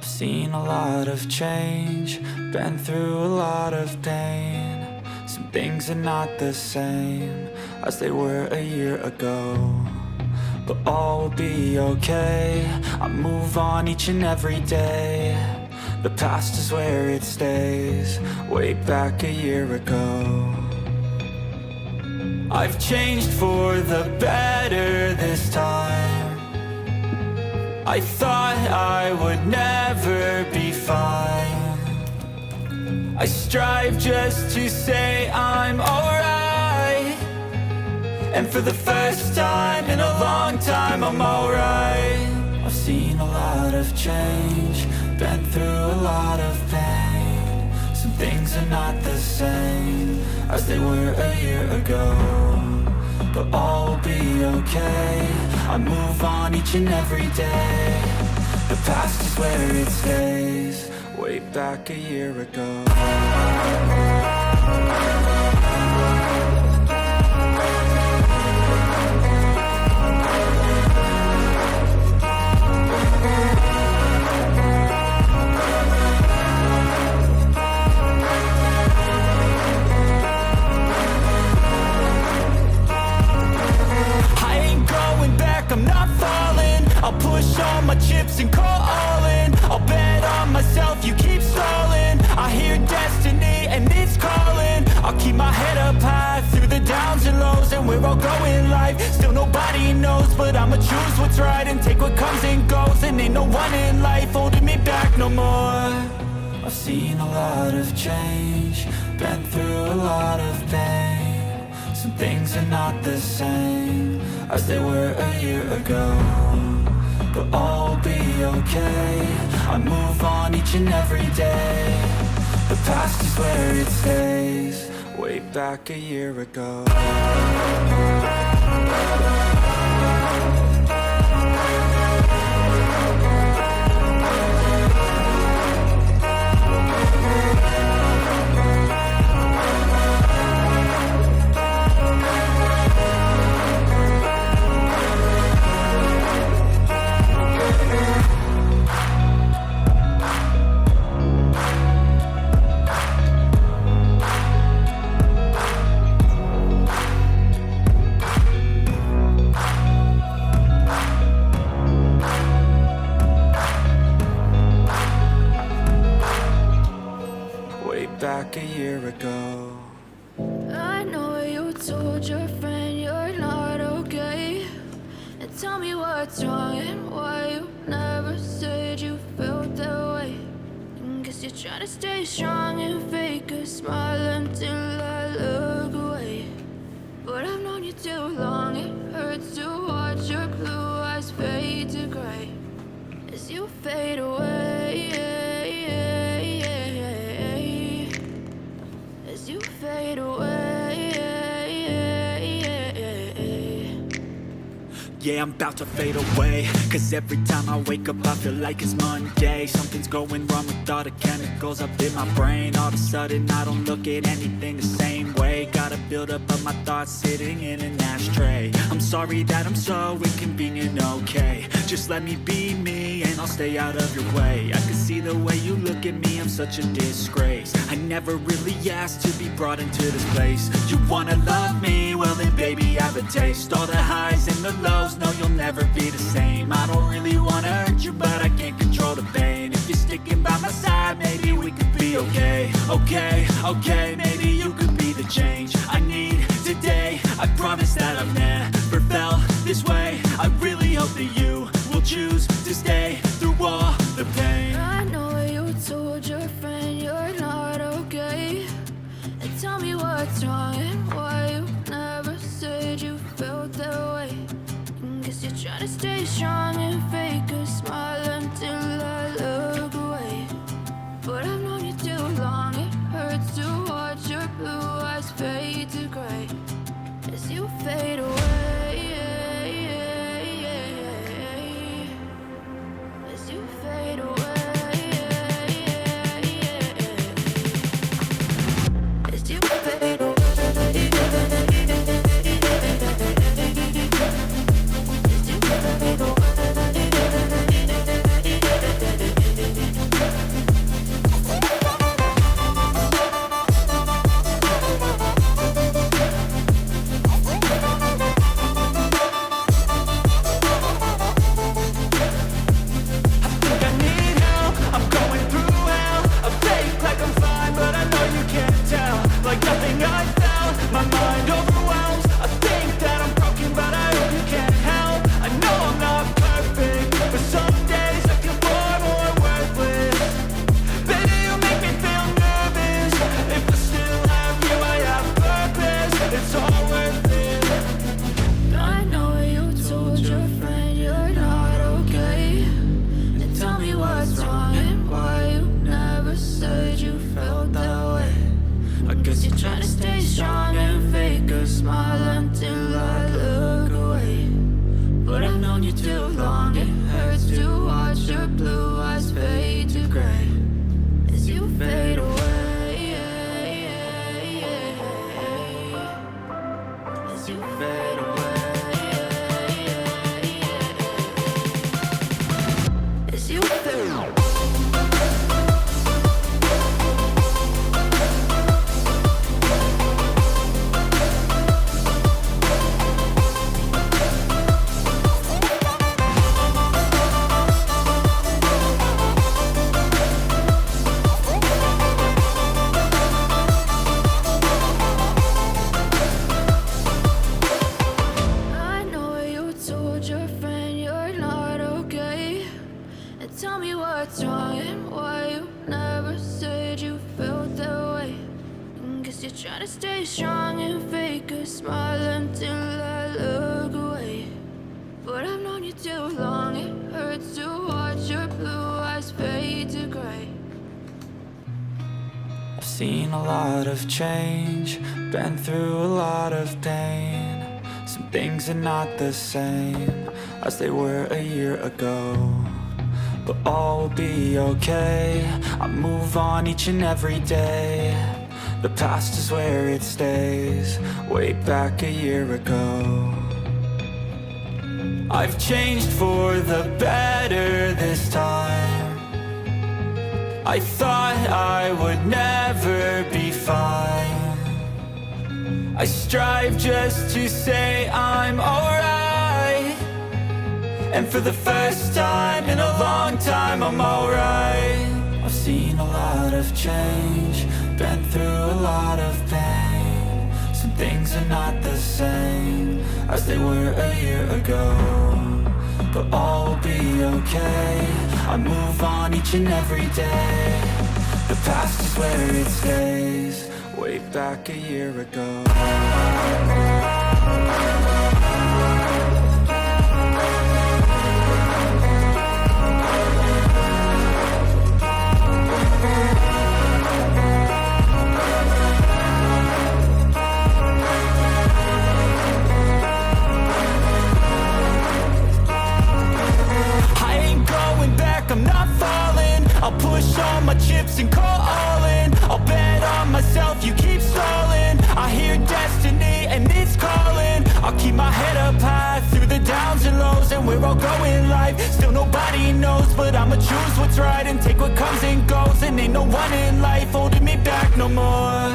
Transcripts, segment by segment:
I've seen a lot of change, been through a lot of pain. Some things are not the same as they were a year ago, but all will be okay. I move on each and every day. The past is where it stays, way back a year ago. I've changed for the better this time. I thought I would never be fine. I strive just to say I'm alright, and for the first time in a long time I'm alright. I've seen a lot of change, been through a lot of pain. Some things are not the same as they were a year ago, but all will be okay. I move on each and every day. The past is where it stays, way back a year ago. I'm not falling, I'll push all my chips and call all in. I'll bet on myself, you keep stalling. I hear destiny and it's calling. I'll keep my head up high through the downs and lows, and we're all going life. Still nobody knows, but I'ma choose what's right and take what comes and goes. And ain't no one in life holding me back no more. I've seen a lot of change, been through a lot of pain. Some things are not the same as they were a year ago, but all will be okay. I move on each and every day. The past is where it stays, way back a year ago. Back a year ago. I know you told your friend you're not okay, and tell me what's wrong and why you never said you felt that way. Guess you're trying to stay strong and fake a smile until I look away. But I've known you too long, it hurts to watch your blue eyes fade to gray as you fade away. You fade away. Yeah, I'm about to fade away, cause every time I wake up I feel like it's Monday. Something's going wrong with all the chemicals up in my brain. All of a sudden I don't look at anything the same way. Gotta build up of my thoughts sitting in an ashtray. I'm sorry that I'm so inconvenient, okay. Just let me be me and I'll stay out of your way. I can see the way you look at me, I'm such a disgrace. I never really asked to be brought into this place. You wanna love me? Well then baby have a taste. All the highs and the lows, no you'll never be the same. I don't really wanna hurt you, but I can't control the pain. If you're sticking by my side, maybe we could be okay. Okay, maybe you could be the change I need today. I promise that I've never felt this way. I really hope that you will choose to stay through all the pain. I know you told your friend you're not okay, and tell me what's wrong and why you never said you felt that way. Guess you're trying to stay strong and fake a smile until I look away. But I've known you too long, it hurts to watch your blue eyes fade to gray as you fade away. trying to stay strong and fake a smile until I look away. But I've known you too long, it hurts to watch your blue eyes fade to gray as you fade away. As you fade away. As you fade away. Tell me what's wrong and why you never said you felt that way. Guess you're trying to stay strong and fake a smile until I look away. But I've known you too long, it hurts to watch your blue eyes fade to gray. I've seen a lot of change, been through a lot of pain. Some things are not the same as they were a year ago, but all will be okay. I move on each and every day. The past is where it stays, way back a year ago. I've changed for the better this time. I thought I would never be fine. I strive just to say I'm alright, and for the first time in a long time, I'm alright. I've seen a lot of change, been through a lot of pain. Some things are not the same as they were a year ago, but all will be okay. I move on each and every day. The past is where it stays, way back a year ago. I'm not falling, I'll push all my chips and call all in. I'll bet on myself, you keep stalling. I hear destiny and it's calling. I'll keep my head up high through the downs and lows, and we're all going life. Still nobody knows, but I'ma choose what's right and take what comes and goes. And ain't no one in life holding me back no more.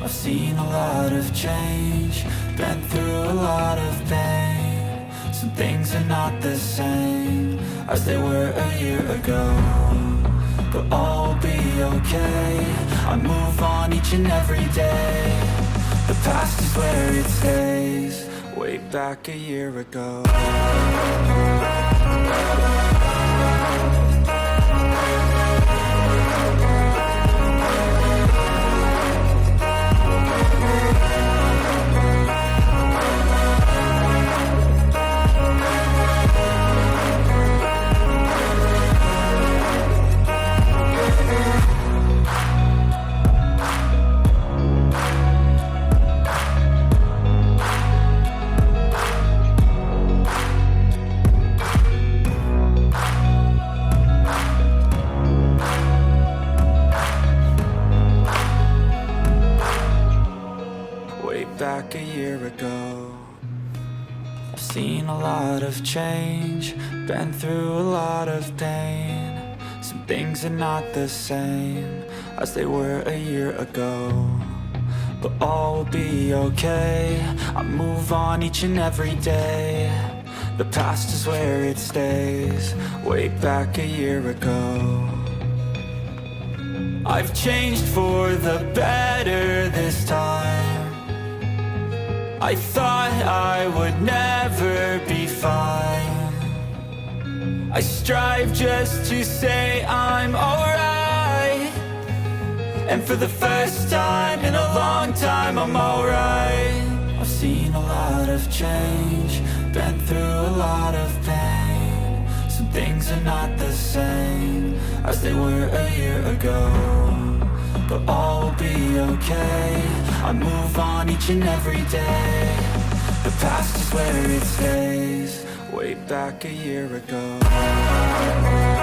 I've seen a lot of change, been through a lot of pain. Some things are not the same as they were a year ago, but all will be okay. I move on each and every day. The past is where it stays, way back a year ago. Back a year ago. I've seen a lot of change, been through a lot of pain. Some things are not the same as they were a year ago, but all will be okay. I move on each and every day. The past is where it stays, way back a year ago. I've changed for the better this time. I thought I would never be fine. I strive just to say I'm alright, and for the first time in a long time, I'm alright. I've seen a lot of change, been through a lot of pain. Some things are not the same as they were a year ago, but all will be okay. I move on each and every day. The past is where it stays. Way back a year ago.